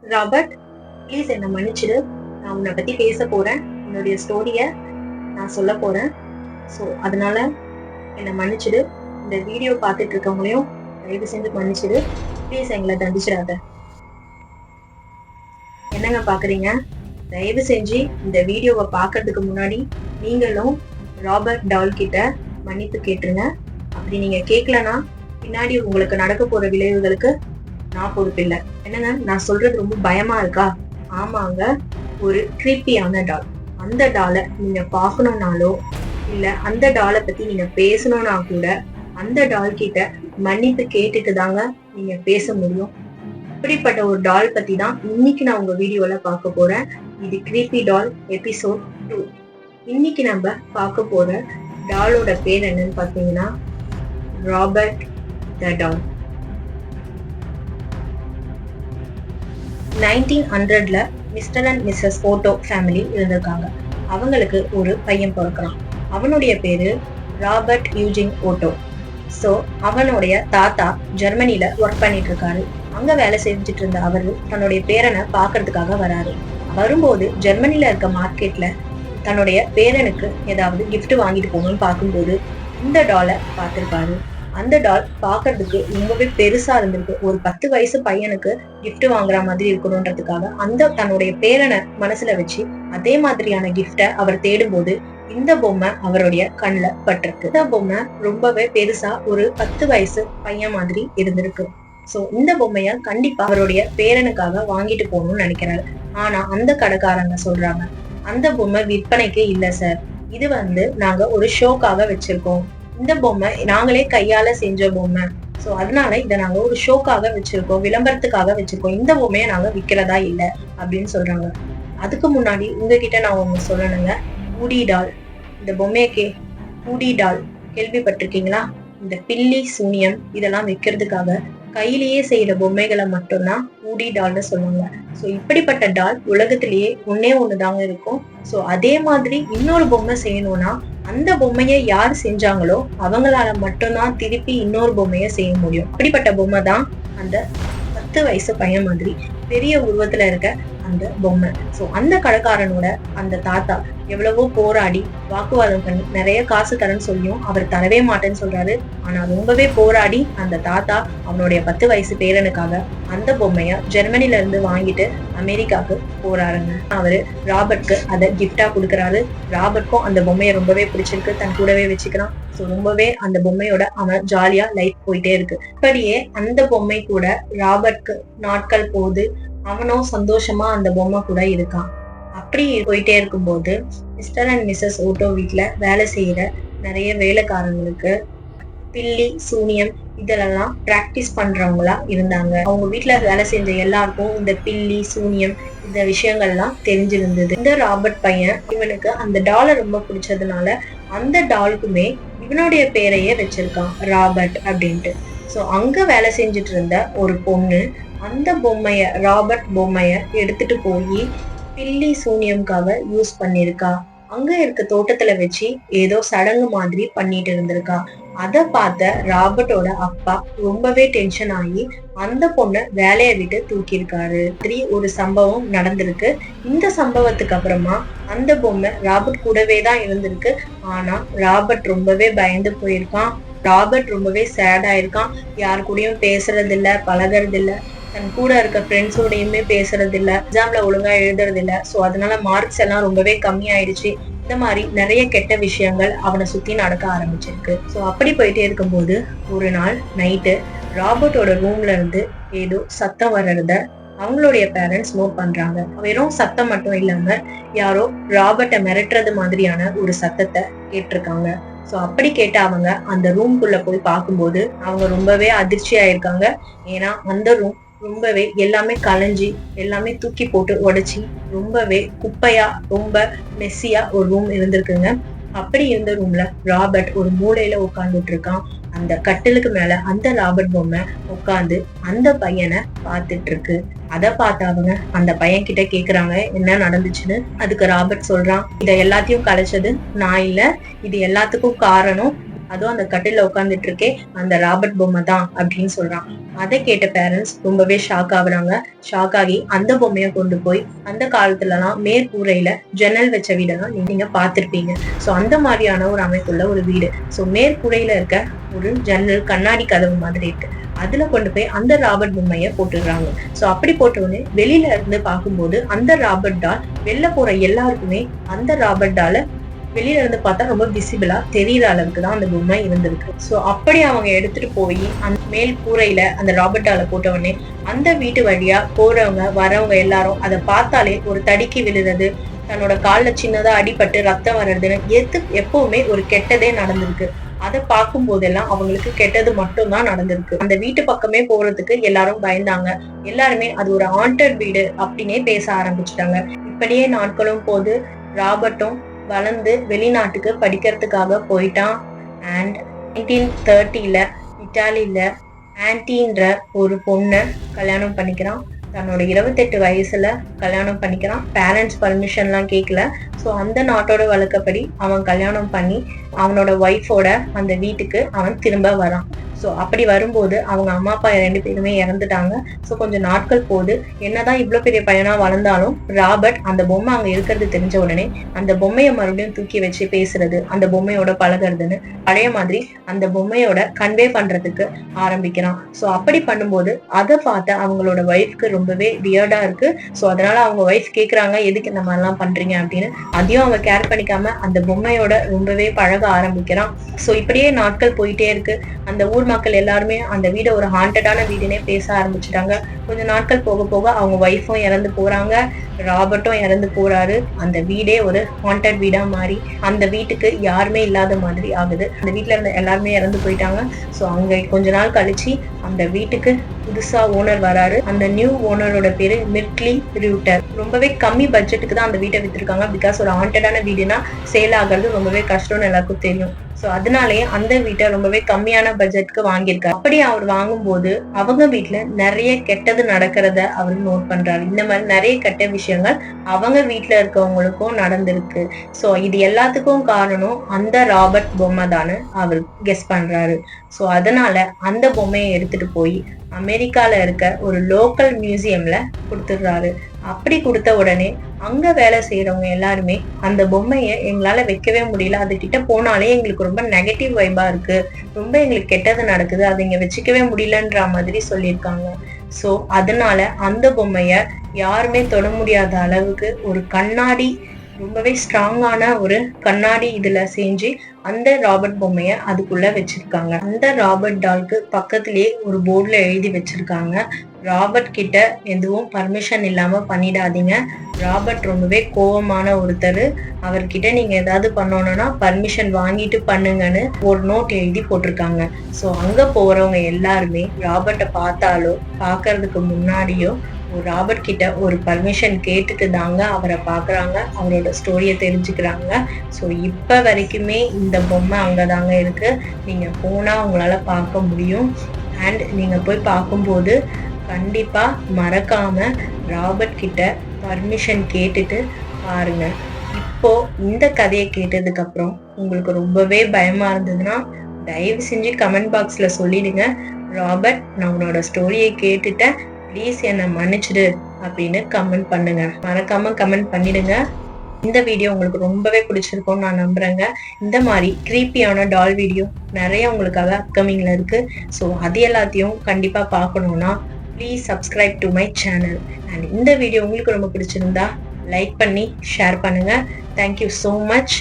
Robert, please என்னை மன்னிச்சிடு. நான் உன்னை பத்தி பேச போறேன். உன்னுடைய ஸ்டோரிய நான் சொல்ல போறேன். ஸோ அதனால என்னை மன்னிச்சிடு. இந்த வீடியோ பார்த்துட்டு இருக்கவங்களையும் தயவு செஞ்சு மன்னிச்சிடு. ப்ளீஸ் எங்களை தண்டிச்சிடாத. என்னங்க பாக்குறீங்க? தயவு செஞ்சு இந்த வீடியோவை பார்க்கறதுக்கு முன்னாடி நீங்களும் ராபர்ட் டால் கிட்ட மன்னிப்பு கேட்டுருங்க. அப்படி நீங்க கேட்கலன்னா பின்னாடி உங்களுக்கு நடக்க போற விளைவுகளுக்கு நான் பொறுப்பில்லை. என்னங்க, நான் சொல்றது ரொம்ப பயமா இருக்கா? ஆமாங்க, ஒரு கிரீப்பியான டால். அந்த டாலை நீங்க பார்க்கணும்னாலோ இல்ல அந்த டாலை பத்தி நீங்க பேசணும்னா கூட அந்த டால் கிட்ட மன்னிப்பு கேட்டுட்டு தாங்க நீங்க பேச முடியும். இப்படிப்பட்ட ஒரு டால் பத்தி தான் இன்னைக்கு நான் உங்க வீடியோல பார்க்க போறேன். இது கிரீப்பி டால் எபிசோட் 2. இன்னைக்கு நம்ம பார்க்க போற டாலோட பேர் என்னன்னு பாத்தீங்கன்னா ராபர்ட் த டால். 1900ல mister and missus Otto family இருந்திருக்காங்க. அவங்களுக்கு ஒரு பையன் பிறக்கிறான். அவனுடைய பேரு ராபர்ட் யூஜின் ஓட்டோ. ஸோ அவனுடைய தாத்தா ஜெர்மனில ஒர்க் பண்ணிட்டு இருக்காரு. அங்க வேலை செஞ்சுட்டு இருந்த அவரு தன்னுடைய பேரனை பாக்குறதுக்காக வராரு. வரும்போது ஜெர்மனில இருக்க மார்க்கெட்ல தன்னுடைய பேரனுக்கு ஏதாவது கிஃப்ட் வாங்கிட்டு போகணும்னு பார்க்கும்போது இந்த டாலை பார்த்திருக்காரு. அந்த டால் பாக்குறதுக்கு ரொம்பவே பெருசா இருந்திருக்கு. ஒரு 10 வயசு பையனுக்கு கிஃப்ட் வாங்குற மாதிரி இருக்கணும்ன்றதுக்காக அந்த தன்னுடைய பேரனை மனசுல வச்சு அதே மாதிரியான கிஃப்ட அவர் தேடும்போது இந்த பொம்மை அவருடைய கண்ணுல பட்டிருக்கு. இந்த பொம்மை ரொம்பவே பெருசா ஒரு 10 வயசு பையன் மாதிரி இருந்திருக்கு. சோ இந்த பொம்மைய கண்டிப்பா அவருடைய பேரனுக்காக வாங்கிட்டு போகணும்னு நினைக்கிறாரு. ஆனா அந்த கடைக்காரங்க சொல்றாங்க, அந்த பொம்மை விற்பனைக்கு இல்ல சார், இது நாங்க ஒரு ஷோக்காக வச்சிருக்கோம். இந்த பொம்மை நாங்களே கையால செஞ்ச பொம்மை. சோ அதனால இதை நாங்க ஒரு ஷோக்காக வச்சிருக்கோம், விளம்பரத்துக்காக வச்சிருக்கோம். இந்த பொம்மையை நாங்க விக்கிறதா இல்ல அப்படின்னு சொல்றாங்க. அதுக்கு முன்னாடி உங்ககிட்ட நான் ஒண்ணு சொல்லணுங்க. ஊடி டால், இந்த பொம்மையை ஊடி டால் கேள்விப்பட்டிருக்கீங்களா? இந்த பில்லி சூனியம் இதெல்லாம் வைக்கிறதுக்காக கையிலேயே செய்யற பொம்மைகளை மட்டும்தான் ஊடி டால்னு சொல்லுவாங்க. சோ இப்படிப்பட்ட டால் உலகத்திலேயே ஒண்ணுதாங்க இருக்கும். சோ அதே மாதிரி இன்னொரு பொம்மை செய்யணும்னா அந்த பொம்மையை யார் செஞ்சாங்களோ அவங்களால மட்டும்தான் திருப்பி இன்னொரு பொம்மையை செய்ய முடியும். அப்படிப்பட்ட பொம்மை தான் அந்த 10 வயசு பையன் மாதிரி பெரிய உருவத்துல இருக்க அந்த பொம்மை. சோ அந்த கடைக்காரனோட அந்த தாத்தா எவ்வளவோ போராடி வாக்குவாதம் பண்ணி நிறைய காசு தரேன்னு சொல்லியும் அவர் தரவே மாட்டேன்னு சொல்றாரு. ஆனா ரொம்பவே போராடி அந்த தாத்தா அவனுடைய 10 வயசு பேரனுக்காக அந்த பொம்மைய ஜெர்மனில இருந்து வாங்கிட்டு அமெரிக்காவுக்கு போறாருங்க. அவரு ராபர்ட்க்கு அதை கிஃப்டா கொடுக்கறாரு. ராபர்ட்க்கும் அந்த பொம்மையை ரொம்பவே பிடிச்சிருக்கு, தன் கூடவே வச்சுக்கிறான். சோ ரொம்பவே அந்த பொம்மையோட அவன் ஜாலியா லைஃப் போயிட்டே இருக்கு. அப்படியே அந்த பொம்மை கூட ராபர்ட்க்கு நாட்கள் போகுது. அவனும் சந்தோஷமா அந்த பொம்மை கூட இருக்கான். அப்படி போயிட்டே இருக்கும்போது மிஸ்டர் அண்ட் மிஸ்ஸஸ் ஓட்டோ வீட்டுல வேலை செய்யற நிறைய வேலைக்காரங்களுக்கு பில்லி சூனியம் இதெல்லாம் பிராக்டிஸ் பண்றவங்களா இருந்தாங்க. அவங்க வீட்டுல வேலை செஞ்ச எல்லாருக்கும் இந்த பில்லி சூனியம் இந்த விஷயங்கள்லாம் தெரிஞ்சிருந்தது. இந்த ராபர்ட் பையன் இவனுக்கு அந்த டாலை ரொம்ப பிடிச்சதுனால அந்த டாலுக்குமே இவனுடைய பேரையே வச்சிருக்கான், ராபர்ட் அப்படின்ட்டு. சோ அங்க வேலை செஞ்சுட்டு இருந்த ஒரு பொண்ணு அந்த பொம்மைய ராபர்ட் பொம்மைய எடுத்துட்டு போய் பில்லி சூனியம்காக யூஸ் பண்ணிருக்கா. அங்க இருக்க தோட்டத்துல வச்சு ஏதோ சடங்கு மாதிரி பண்ணிட்டு இருந்திருக்கா. அத பார்த்த ராபர்ட்டோட அப்பா ரொம்பவே டென்ஷன் ஆகி அந்த பொண்ணை வேலையை விட்டு தூக்கியிருக்காரு. ஒரு சம்பவம் நடந்திருக்கு. இந்த சம்பவத்துக்கு அப்புறமா அந்த பொம்மை ராபர்ட் கூடவே தான் இருந்திருக்கு. ஆனா ராபர்ட் ரொம்பவே பயந்து போயிருக்கான். ராபர்ட் ரொம்பவே சேட் ஆயிருக்கான். யாரு கூடயும் பேசுறது இல்ல, பழகிறது இல்ல, தன் கூட இருக்க ஃப்ரெண்ட்ஸோடையுமே பேசுறது இல்ல, எக்ஸாம்ல ஒழுங்கா எழுதுறது இல்ல. சோ அதனால மார்க்ஸ் எல்லாம் ரொம்பவே கம்மி ஆயிடுச்சு. இந்த மாதிரி நிறைய கெட்ட விஷயங்கள் அவனை சுத்தி நடக்க ஆரம்பிச்சிருக்கு. சோ அப்படி போயிட்டே இருக்கும்போது ஒரு நாள் நைட்டு ராபர்ட்டோட ரூம்ல இருந்து ஏதோ சத்தம் வர்றத அவங்களுடைய பேரண்ட்ஸ் நோட் பண்றாங்க. வெறும் சத்தம் மட்டும் இல்லாம யாரோ ராபர்ட்டை மிரட்டுறது மாதிரியான ஒரு சத்தத்தை கேட்டிருக்காங்க. சோ அப்படி கேட்ட அவங்க அந்த ரூம்குள்ள போய் பார்க்கும்போது அவங்க ரொம்பவே அதிர்ச்சி ஆயிருக்காங்க. ஏன்னா அந்த ரூம் ரொம்பவே எல்லாமே கலைஞ்சி எல்லாமே தூக்கி போட்டு உடைச்சி ரொம்பவே குப்பையா ரொம்ப மெஸ்ஸியா ஒரு ரூம் இருந்திருக்குங்க. அப்படி இருந்த ரூம்ல ராபர்ட் ஒரு மூலையில உட்கார்ந்துட்டு இருக்கான். அந்த கட்டிலுக்கு மேல அந்த ராபர்ட் பொம்மை உட்கார்ந்து அந்த பையனை பார்த்துட்டு இருக்கு. அதை பார்த்தவங்க அந்த பையன் கிட்ட கேக்குறாங்க என்ன நடந்துச்சுன்னு. அதுக்கு ராபர்ட் சொல்றான், இத எல்லாத்தையும் கலைச்சது நான் இல்ல, இது எல்லாத்துக்கும் காரணம் அதுவும் அந்த கட்டில உட்காந்துட்டு இருக்கே அந்த ராபர்ட் பொம்மை தான் அப்படின்னு சொல்றான். அதை கேட்ட பேரண்ட்ஸ் ரொம்பவே ஷாக் ஆகுறாங்க. ஷாக் ஆகி அந்த பொம்மையை கொண்டு போய் அந்த காலத்துலலாம் மேற்கூரையில ஜன்னல் வச்ச வீடெல்லாம் நீங்க பார்த்திருப்பீங்க. ஸோ அந்த மாதிரியான ஒரு அமைப்புள்ள ஒரு வீடு. ஸோ மேற்கூரையில இருக்க ஒரு ஜன்னல் கண்ணாடி கதவு மாதிரி இருக்கு. அதுல கொண்டு போய் அந்த ராபர்ட் பொம்மைய போட்டுடுறாங்க. சோ அப்படி போட்ட உடனே வெளியில இருந்து பார்க்கும்போது அந்த ராபர்ட் டால் வெளில போற எல்லாருக்குமே அந்த ராபர்ட் டால வெளியில இருந்து பார்த்தா ரொம்ப விசிபிளா தெரியற அளவுக்கு தான் அந்த பொம்மை இருந்திருக்கு. சோ அப்படி அவங்க எடுத்துட்டு போய் அந்த மேல் கூரையில அந்த ராபர்ட் டால போட்ட உடனே அந்த வீட்டு வழியா போறவங்க வரவங்க எல்லாரும் அதை பார்த்தாலே ஒரு தடுக்கி விழுறது, தன்னோட கால்ல சின்னதா அடிபட்டு ரத்தம் வர்றதுன்னு எப்பவுமே ஒரு கெட்டதே நடந்திருக்கு. அதை பார்க்கும் போதெல்லாம் அவங்களுக்கு கெட்டது மட்டும் தான் நடந்திருக்கு. அந்த வீட்டு பக்கமே போறதுக்கு எல்லாரும் பயந்தாங்க. எல்லாருமே அது ஒரு ஹாண்டட் வீடு அப்படின்னே பேச ஆரம்பிச்சுட்டாங்க. இப்படியே நாட்களும் போது ராபர்ட்டும் வளர்ந்து வெளிநாட்டுக்கு படிக்கிறதுக்காக போயிட்டான். அண்ட் 1930ல இட்டாலியில ஆன்டின்ற ஒரு பொண்ணை கல்யாணம் பண்ணிக்கிறான். தன்னோட 28 வயசுல கல்யாணம் பண்ணிக்கிறான். பேரண்ட்ஸ் பர்மிஷன்லாம் கேட்கல. ஸோ அந்த நாட்டோட வழக்கப்படி அவன் கல்யாணம் பண்ணி அவனோட ஒய்ஃபோட அந்த வீட்டுக்கு அவன் திரும்ப வரான். ஸோ அப்படி வரும்போது அவங்க அம்மா அப்பா 2 பேருமே இறந்துட்டாங்க. ஸோ கொஞ்சம் நாட்கள் போது என்னதான் இவ்வளவு பெரிய பையனா வளர்ந்தாலும் ராபர்ட் அந்த பொம்மை அங்க இருக்கிறது தெரிஞ்ச உடனே அந்த பொம்மையை மறுபடியும் தூக்கி வச்சு பேசுறது, அந்த பொம்மையோட பழகிறதுன்னு பழைய மாதிரி அந்த பொம்மையோட கன்வே பண்றதுக்கு ஆரம்பிக்கிறான். ஸோ அப்படி பண்ணும்போது அதை பார்த்து அவங்களோட ஒய்ஃப்க்கு ரொம்பவே வியர்டா இருக்கு. ஸோ அதனால அவங்க ஒய்ஃப் கேட்கறாங்க எதுக்கு இந்த மாதிரிலாம் பண்றீங்க அப்படின்னு. அதையும் அவங்க கேர் பண்ணிக்காம அந்த பொம்மையோட ரொம்பவே பழக ஆரம்பிக்கிறான். ஸோ இப்படியே நாட்கள் போயிட்டே இருக்கு. அந்த ஊர் மக்கள் எல்லாருமே அந்த வீடை ஒரு ஹாண்டடான வீடுனே பேச ஆரம்பிச்சுட்டாங்க. கொஞ்ச நாட்கள் போக போக அவங்க ஒய்ஃபும் இறந்து போறாங்க, ராபர்ட்டும் இறந்து போறாரு. அந்த வீடே ஒரு ஹாண்டட் வீடா மாறி அந்த வீட்டுக்கு யாருமே இல்லாத மாதிரி ஆகுது. அந்த வீட்டுல இருந்த எல்லாருமே இறந்து போயிட்டாங்க. ஸோ அங்க கொஞ்ச நாள் கழிச்சு அந்த வீட்டுக்கு புதுசா ஓனர் வராரு. அந்த நியூ ஓனரோட பேரு மிர்க்லி ரியூட்டர். ரொம்பவே கம்மி பட்ஜெட்டுக்கு தான் அந்த வீட்டை வித்துருக்காங்க. பிகாஸ் ஒரு ஹாண்டடான வீடுனா சேல் ஆகிறது ரொம்பவே கஷ்டம்னு எல்லாருக்கும் தெரியும். சோ அதனாலேயே அந்த வீட்டை ரொம்பவே கம்மியான பட்ஜெட்க்கு வாங்கியிருக்காரு. அப்படி அவர் வாங்கும்போது அவங்க வீட்டுல நிறைய கெட்டது நடக்கிறத அவர் நோட் பண்றாரு. இந்த மாதிரி நிறைய கெட்ட விஷயங்கள் அவங்க வீட்டுல இருக்கவங்களுக்கும் நடந்திருக்கு. சோ இது எல்லாத்துக்கும் காரணம் அந்த ராபர்ட் பொம்மை தானு அவர் கெஸ் பண்றாரு. சோ அதனால அந்த பொம்மையை எடுத்துட்டு போய் அமெரிக்கால இருக்க ஒரு லோக்கல் மியூசியம்ல கொடுத்துடுறாரு. அப்படி கொடுத்த உடனே அங்க வேலை செய்யறவங்க எல்லாருமே அந்த பொம்மைய எங்களால வைக்கவே முடியல, அது கிட்ட போனாலே எங்களுக்கு ரொம்ப நெகட்டிவ் வைபா இருக்கு, ரொம்ப எங்களுக்கு கெட்டது நடக்குது, அதை இங்க வச்சுக்கவே முடியலன்ற மாதிரி சொல்லியிருக்காங்க. சோ அதனால அந்த பொம்மைய யாருமே தொட முடியாத அளவுக்கு ஒரு கண்ணாடி, ரொம்பவே ஸ்ட்ராங்கான ஒரு கண்ணாடி இதுல செஞ்சு அந்த ராபர்ட் பொம்மைய அதுக்குள்ள வச்சிருக்காங்க. அந்த ராபர்ட் டால்க்கு பக்கத்திலேயே ஒரு போர்ட்ல எழுதி வச்சிருக்காங்க, ராபர்ட் கிட்ட எதுவும் பர்மிஷன் இல்லாம பண்ணிடாதீங்க, ராபர்ட் ரொம்பவே கோபமான ஒருத்தர், அவர்கிட்ட நீங்க ஏதாவது பண்ணணும்னா பர்மிஷன் வாங்கிட்டு பண்ணுங்கன்னு ஒரு நோட் எழுதி போட்டிருக்காங்க. சோ அங்க போறவங்க எல்லாருமே ராபர்ட்டை பார்த்தாலோ பாக்குறதுக்கு முன்னாடியோ ராபர்ட் கிட்ட ஒரு பர்மிஷன் கேட்டுட்டு தாங்க அவரை பாக்குறாங்க, அவரோட ஸ்டோரியை தெரிஞ்சுக்கிறாங்க. ஸோ இப்ப வரைக்குமே இந்த பொம்மை அங்கதாங்க இருக்கு. நீங்க போனா உங்களால பார்க்க முடியும். அண்ட் நீங்க போய் பார்க்கும்போது கண்டிப்பா மறக்காம ராபர்ட் கிட்ட பர்மிஷன் கேட்டுட்டு பாருங்க. இப்போ இந்த கதையை கேட்டதுக்கு அப்புறம் உங்களுக்கு ரொம்பவே பயமா இருந்ததுன்னா தயவு செஞ்சு கமெண்ட் பாக்ஸ்ல சொல்லிடுங்க, ராபர்ட் நான் உன்னோட ஸ்டோரியை கேட்டுட்டேன், ப்ளீஸ் என்னை மன்னிச்சிடு அப்படின்னு கமெண்ட் பண்ணுங்க. மறக்காம கமெண்ட் பண்ணிடுங்க. இந்த வீடியோ உங்களுக்கு ரொம்பவே பிடிச்சிருக்கும்னு நான் நம்புறேங்க. இந்த மாதிரி கிரீப்பியான டால் வீடியோ நிறைய உங்களுக்காக அப்கமிங்ல இருக்கு. ஸோ அது எல்லாத்தையும் கண்டிப்பா பார்க்கணும்னா please subscribe to my channel. And இந்த வீடியோ உங்களுக்கு ரொம்ப பிடிச்சிருந்தா லைக் பண்ணி ஷேர் பண்ணுங்க. Thank you so much.